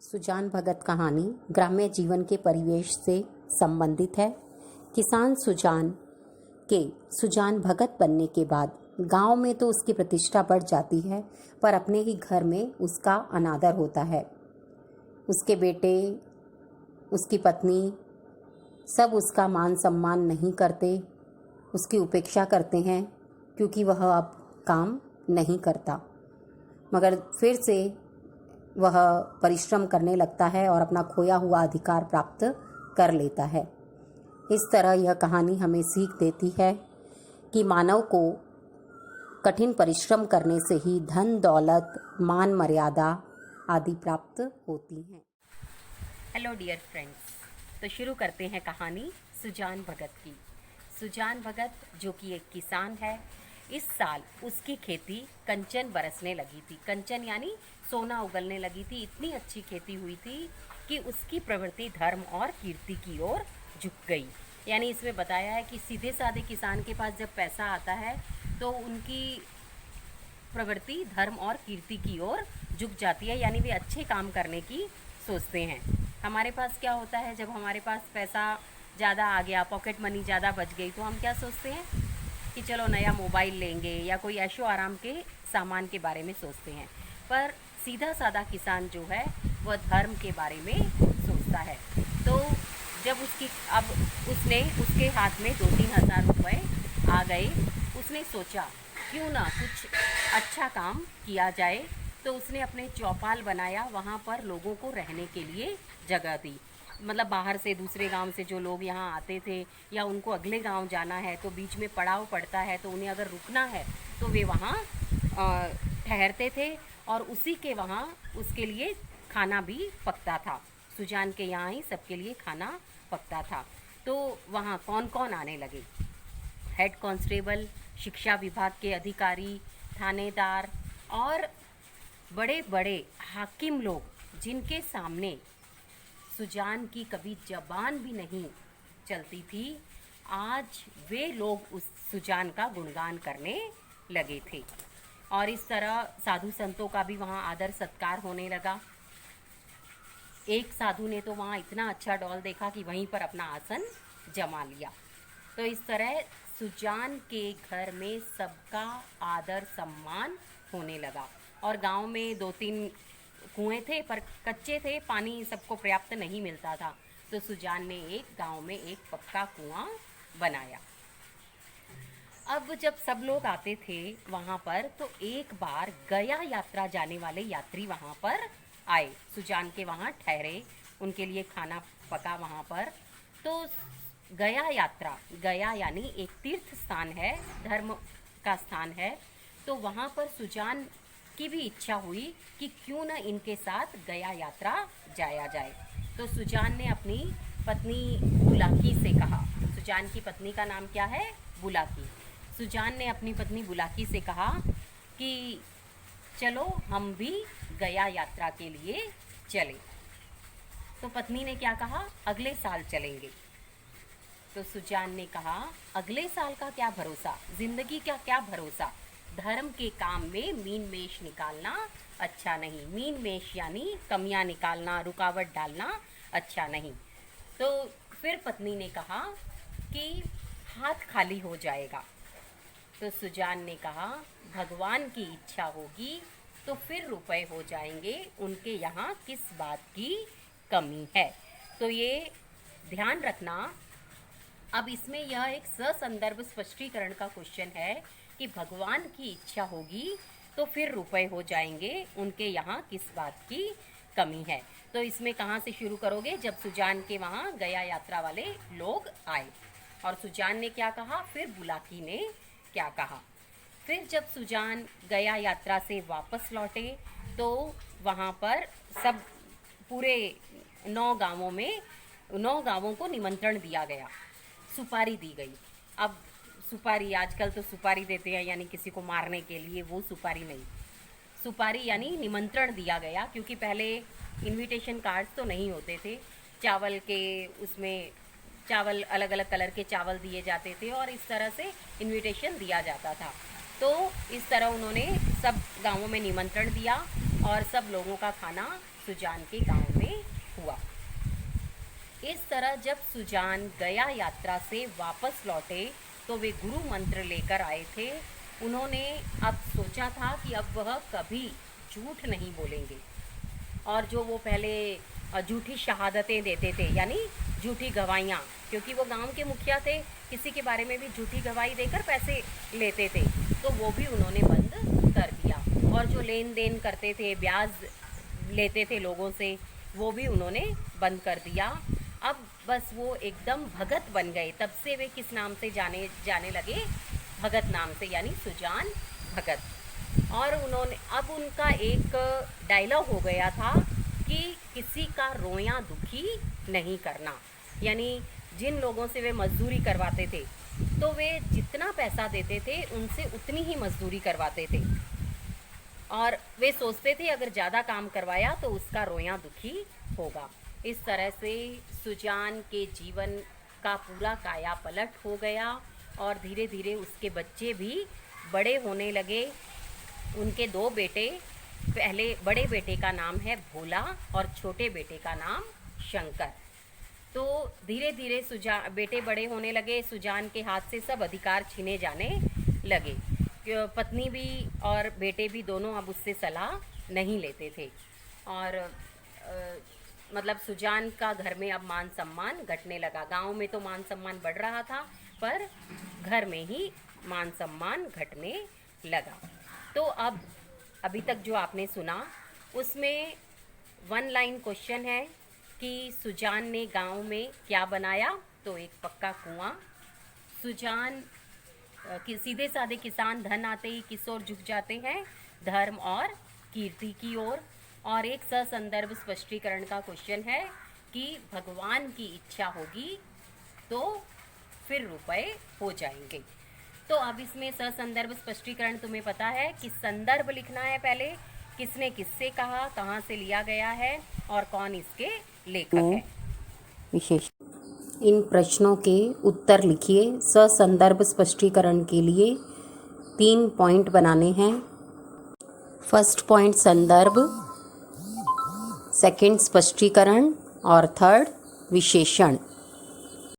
सुजान भगत कहानी ग्राम्य जीवन के परिवेश से संबंधित है। किसान सुजान के सुजान भगत बनने के बाद गांव में तो उसकी प्रतिष्ठा बढ़ जाती है, पर अपने ही घर में उसका अनादर होता है। उसके बेटे, उसकी पत्नी सब उसका मान सम्मान नहीं करते, उसकी उपेक्षा करते हैं क्योंकि वह अब काम नहीं करता। मगर फिर से वह परिश्रम करने लगता है और अपना खोया हुआ अधिकार प्राप्त कर लेता है। इस तरह यह कहानी हमें सीख देती है कि मानव को कठिन परिश्रम करने से ही धन, दौलत, मान, मर्यादा आदि प्राप्त होती हैं। हेलो डियर फ्रेंड्स, तो शुरू करते हैं कहानी सुजान भगत की। सुजान भगत जो कि एक किसान है, इस साल उसकी खेती कंचन बरसने लगी थी। कंचन यानी सोना उगलने लगी थी। इतनी अच्छी खेती हुई थी कि उसकी प्रवृत्ति धर्म और कीर्ति की ओर झुक गई। यानी इसमें बताया है कि सीधे साधे किसान के पास जब पैसा आता है तो उनकी प्रवृत्ति धर्म और कीर्ति की ओर झुक जाती है, यानी वे अच्छे काम करने की सोचते हैं। हमारे पास क्या होता है, जब हमारे पास पैसा ज़्यादा आ गया, पॉकेट मनी ज़्यादा बच गई, तो हम क्या सोचते हैं कि चलो नया मोबाइल लेंगे या कोई ऐशो आराम के सामान के बारे में सोचते हैं। पर सीधा साधा किसान जो है वह धर्म के बारे में सोचता है। तो जब उसके हाथ में 2-3 हज़ार रुपये आ गए, उसने सोचा क्यों ना कुछ अच्छा काम किया जाए। तो उसने अपने चौपाल बनाया, वहाँ पर लोगों को रहने के लिए जगह दी। मतलब बाहर से, दूसरे गांव से जो लोग यहाँ आते थे या उनको अगले गांव जाना है तो बीच में पड़ाव पड़ता है, तो उन्हें अगर रुकना है तो वे वहाँ ठहरते थे और उसी के वहाँ उसके लिए खाना भी पकता था। सुजान के यहाँ ही सबके लिए खाना पकता था। तो वहाँ कौन कौन आने लगे? हेड कांस्टेबल, शिक्षा विभाग के अधिकारी, थानेदार और बड़े बड़े हाकिम लोग, जिनके सामने सुजान की कभी जबान भी नहीं चलती थी, आज वे लोग उस सुजान का गुणगान करने लगे थे। और इस तरह साधु संतों का भी वहाँ आदर सत्कार होने लगा। एक साधु ने तो वहाँ इतना अच्छा डॉल देखा कि वहीं पर अपना आसन जमा लिया। तो इस तरह सुजान के घर में सबका आदर सम्मान होने लगा। और गांव में 2-3 कुएं थे, पर कच्चे थे, पानी सबको पर्याप्त नहीं मिलता था। तो सुजान ने गांव में एक पक्का कुआं बनाया। अब जब सब लोग आते थे वहाँ पर, तो एक बार गया यात्रा जाने वाले यात्री वहाँ पर आए, सुजान के वहाँ ठहरे, उनके लिए खाना पका वहाँ पर। तो गया यानी एक तीर्थ स्थान है, धर्म का स्थान है। तो वहाँ पर सुजान की भी इच्छा हुई कि क्यों न इनके साथ गया यात्रा जाया जाए। तो सुजान ने अपनी पत्नी बुलाकी से कहा। सुजान की पत्नी का नाम क्या है? बुलाकी। सुजान ने अपनी पत्नी बुलाकी से कहा कि चलो हम भी गया यात्रा के लिए चलें। तो पत्नी ने क्या कहा? अगले साल चलेंगे। तो सुजान ने कहा अगले साल का क्या भरोसा, जिंदगी का क्या भरोसा, धर्म के काम में मीन मेष निकालना अच्छा नहीं। मीन मेष यानी कमियां निकालना, रुकावट डालना अच्छा नहीं। तो फिर पत्नी ने कहा कि हाथ खाली हो जाएगा। तो सुजान ने कहा भगवान की इच्छा होगी तो फिर रुपए हो जाएंगे, उनके यहाँ किस बात की कमी है। तो ये ध्यान रखना। अब इसमें यह एक ससंदर्भ स्पष्टीकरण का क्वेश्चन है कि भगवान की इच्छा होगी तो फिर रुपए हो जाएंगे, उनके यहाँ किस बात की कमी है। तो इसमें कहाँ से शुरू करोगे? जब सुजान के वहाँ गया यात्रा वाले लोग आए। और सुजान ने क्या कहा, फिर बुलाकी ने क्या कहा। फिर जब सुजान गया यात्रा से वापस लौटे तो वहाँ पर सब पूरे 9 गांवों को निमंत्रण दिया गया, सुपारी दी गई। अब सुपारी, आजकल तो सुपारी देते हैं यानी किसी को मारने के लिए, वो सुपारी नहीं। सुपारी यानी निमंत्रण दिया गया, क्योंकि पहले इनविटेशन कार्ड्स तो नहीं होते थे। चावल अलग अलग कलर के चावल दिए जाते थे और इस तरह से इनविटेशन दिया जाता था। तो इस तरह उन्होंने सब गांवों में निमंत्रण दिया और सब लोगों का खाना सुजान के गांव में हुआ। इस तरह जब सुजान गया यात्रा से वापस लौटे तो वे गुरु मंत्र लेकर आए थे। उन्होंने अब सोचा था कि अब वह कभी झूठ नहीं बोलेंगे, और जो वो पहले झूठी शहादतें देते थे, यानी झूठी गवाहियाँ, क्योंकि वो गांव के मुखिया थे, किसी के बारे में भी झूठी गवाही देकर पैसे लेते थे, तो वो भी उन्होंने बंद कर दिया। और जो लेन देन करते थे, ब्याज लेते थे लोगों से, वो भी उन्होंने बंद कर दिया। अब बस वो एकदम भगत बन गए। तब से वे किस नाम से जाने लगे? भगत नाम से, यानी सुजान भगत। और उन्होंने अब उनका एक डायलॉग हो गया था कि किसी का रोया दुखी नहीं करना, यानी जिन लोगों से वे मजदूरी करवाते थे तो वे जितना पैसा देते थे उनसे उतनी ही मजदूरी करवाते थे, और वे सोचते थे अगर ज़्यादा काम करवाया तो उसका रोया दुखी होगा। इस तरह से सुजान के जीवन का पूरा काया पलट हो गया, और धीरे धीरे उसके बच्चे भी बड़े होने लगे। उनके 2 बेटे, पहले बड़े बेटे का नाम है भोला और छोटे बेटे का नाम शंकर। तो धीरे धीरे बेटे बड़े होने लगे, सुजान के हाथ से सब अधिकार छीने जाने लगे। पत्नी भी और बेटे भी दोनों अब उससे सलाह नहीं लेते थे, और मतलब सुजान का घर में अब मान सम्मान घटने लगा। गांव में तो मान सम्मान बढ़ रहा था, पर घर में ही मान सम्मान घटने लगा। तो अब अभी तक जो आपने सुना उसमें 1 लाइन क्वेश्चन है कि सुजान ने गांव में क्या बनाया? तो एक पक्का कुआं। सुजान सीधे साधे किसान धन आते ही किस ओर झुक जाते हैं? धर्म और कीर्ति की ओर। और एक ससंदर्भ स्पष्टीकरण का क्वेश्चन है कि भगवान की इच्छा होगी तो फिर रुपए हो जाएंगे। तो अब इसमें ससंदर्भ स्पष्टीकरण तुम्हें पता है कि संदर्भ लिखना है पहले, किसने किससे कहा, कहाँ से लिया गया है और कौन इसके लेखक है। विशेष इन प्रश्नों के उत्तर लिखिए। ससंदर्भ स्पष्टीकरण के लिए 3 पॉइंट बनाने हैं। फर्स्ट पॉइंट संदर्भ, सेकंड स्पष्टीकरण और थर्ड विशेषण।